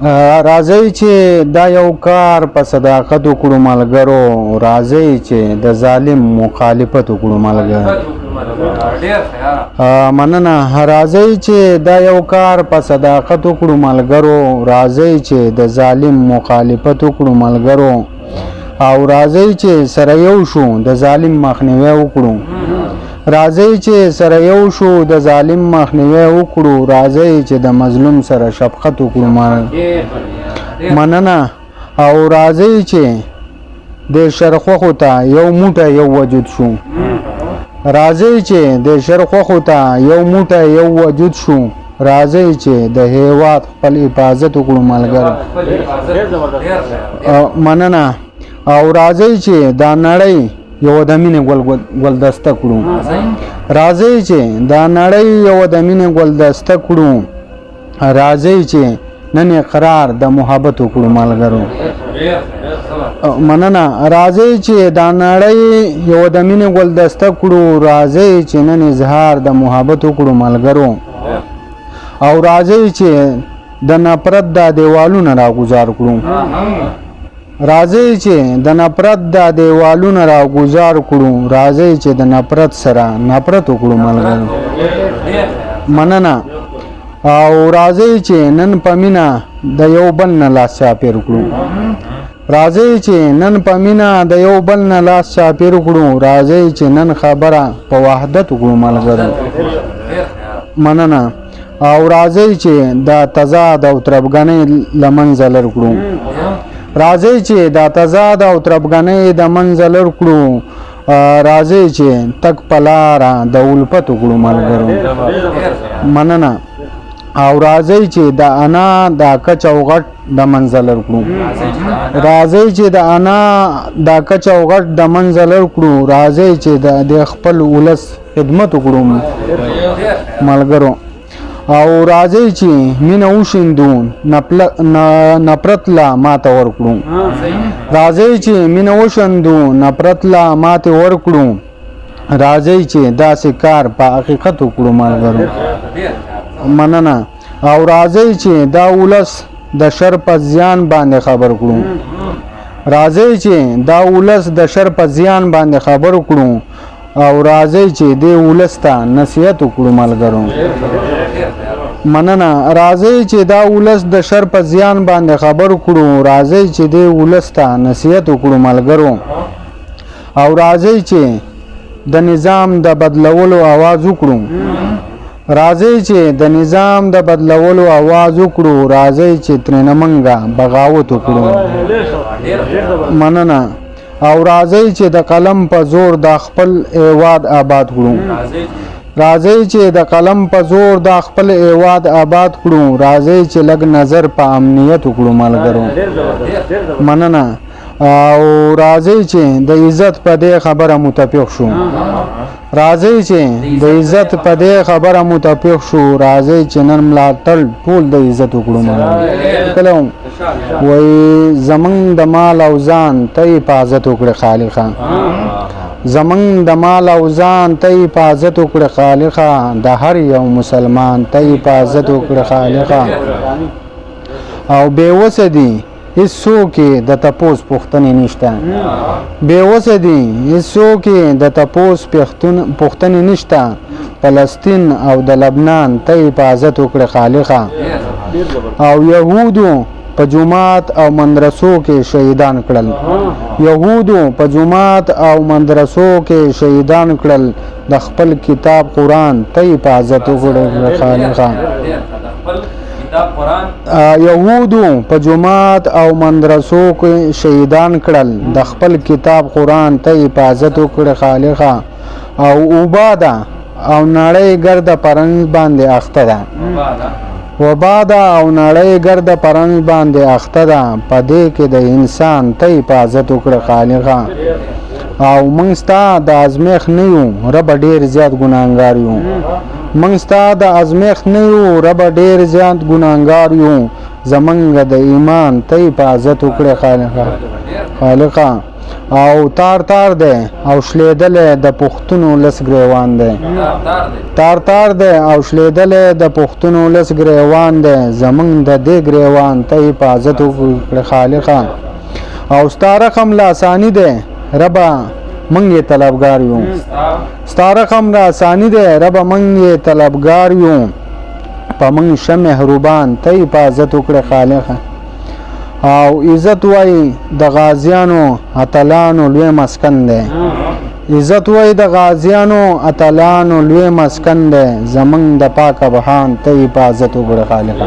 راځئ چې دا یو کار په صداقت وکړو ملګرو، راځئ چې د ظالم مخالفت وکړو ملګرو. مننه. راځئ چې دا یو کار په صداقت وکړو ملګرو، راځئ چې د ظالم مخالفت وکړو ملګرو، او راځئ چې سره یو شو د ظالم مخنیوی وکړو. راځئ چې سره یو شو د ظالم مخنیوی وکړو، راځئ چې د مظلوم سره شفقت وکړو. مننه. او راځئ چې د شرخوخو ته یو موټی یو وجود شو. راځئ چې د شرخوخو ته یو موټی یو وجود شو، راځئ چې د هیواد خپل حفاظت وکړو ملګرو. مننه. او راځئ چې دا نړۍ یو د مینې ګلدسته کړو. راځئ چې دا نړۍ یو د مینې ګلدسته کړو، راځئ چې نن اقرار د محبت وکړو ملګرو. مننه. راځئ چې دا نړۍ یو د مینې ګلدسته کړو، راځئ چې نن اظهار د محبت وکړو ملګرو. او راځئ چې د نفرت د دیوالونه راګزار کړو. راځئ چې د نفرت د دیوالونه راګزار کړو، راځئ چې د نفرت سره نفرت وکړو ملګرو. مننه. او راځئ چې نن په مینه د یو بل نه لاس چاپیر کړو. راځئ چې نن په مینه د یو بل نه لاس چاپیر کړو، راځئ چې نن خبره په وحدت وکړو ملګرو. مننه. او راځئ چې د تضاد او تربګنۍ له منځه لر کړو. راځئ چې د تضاد او تربګنۍ د منځه لر کړو، راځئ چې تک په لاره د الفت وکړو ملګرو. مننه. او راځئ چې د انا د کچ او غټ د منځه لر کړو. راځئ چې د انا د کچ او غټ د منځه لر کړو، راځئ چې د خپل ولس خدمت وکړو ملګرو. او راځئ چې مینه وشیندو نفرت لا ماته ورکړو. راځئ چې مینه وشیندو نفرت لا ماته ورکړو، راځئ چې داسې کار په حقیقت وکړو ملګرو. مننه. او راځئ چې دا ولس د شر په زیان باندې خبر کړو. راځئ چې دا ولس د شر په زیان باندې خبر کړو، او راځئ چې دې ولس ته نصیحت وکړو ملګرو. مننه. راځئ چې دا ولس د شر په زیان باندې خبر کړو، راځئ چې دې ولس ته نصیحت وکړو ملګرو. او راځئ چې د نظام د بدلولو आवाज وکړو. راځئ چې د نظام د بدلولو आवाज وکړو، راځئ چې ترنه منګه بغاوت وکړو. مننه. او راځئ چې د قلم په زور د خپل هیواد آباد کړو. راځئ چې د قلم په زور د خپل هیواد آباد کړو، راځئ چې لږ نظر په امنیت وکړو ملګرو. مننه. او راځئ چې د عزت په دې خبره متفق شو. راځئ چې د عزت په دې خبره متفق شو، راځئ چې نن ملاتړ ټول د عزت وکړو ملګرو. کله وای زمنګ د مال او ځان ته حفاظت وکړه خالقا. زمنګ د مال او ځان ته حفاظت وکړه خالقا، د هر یو مسلمان ته حفاظت وکړه خالقا. او بېوسه دي هیڅوک د تپوس پوښتنې نشته. بېوسه دي هیڅوک د تپوس پوښتنې نشته، فلسطین او د لبنان ته حفاظت وکړه خالقا. او یهودو په جومات او مدرسو کې شهیدان کړل. یهودو په جومات او مدرسو کې شهیدان کړل، د خپل کتاب قرآن ته حفاظت وکړه خالقا. یهودو په جومات او مدرسو کې شهیدان کړل، د خپل کتاب قرآن ته حفاظت وکړه خالقا. او اوباده او نړۍ ګرده پرنځ باندې اخته ده. وباده او نړۍ ګرده پرنځ باندې اخته ده، په دې کې د انسان ته حفاظت وکړه خالقا. او موږ ستا د ازمیښت نه یو ربه ډېر زیات ګناهګار یو. موږ ستا د ازمیښت نه یو ربه ډېر زیات ګناهګار یو، زمونږ د ایمان ته حفاظت وکړه خالقا. او تار تار دی او شلیدلی د پښتونو لس ګریوان دی تار تار دی او شلیدلی د پښتونو لس ګریوان دی زمونږ د دې ګریوان ته حفاظت وکړه خالقه او ستا رقم لاسانی دی ربه موږ یې طلبګار یو ستا رقم لاسانی دی ربه موږ یې طلبګار یو په موږ شه مهربان ته حفاظت وکړه خالقه او عزت وای د غازیانو اتلانو لوی مسکن دی عزت وای د غازیانو اتلانو لوی مسکن دی زمونږ د پاک ابهان ته حفاظت وکړه خالقه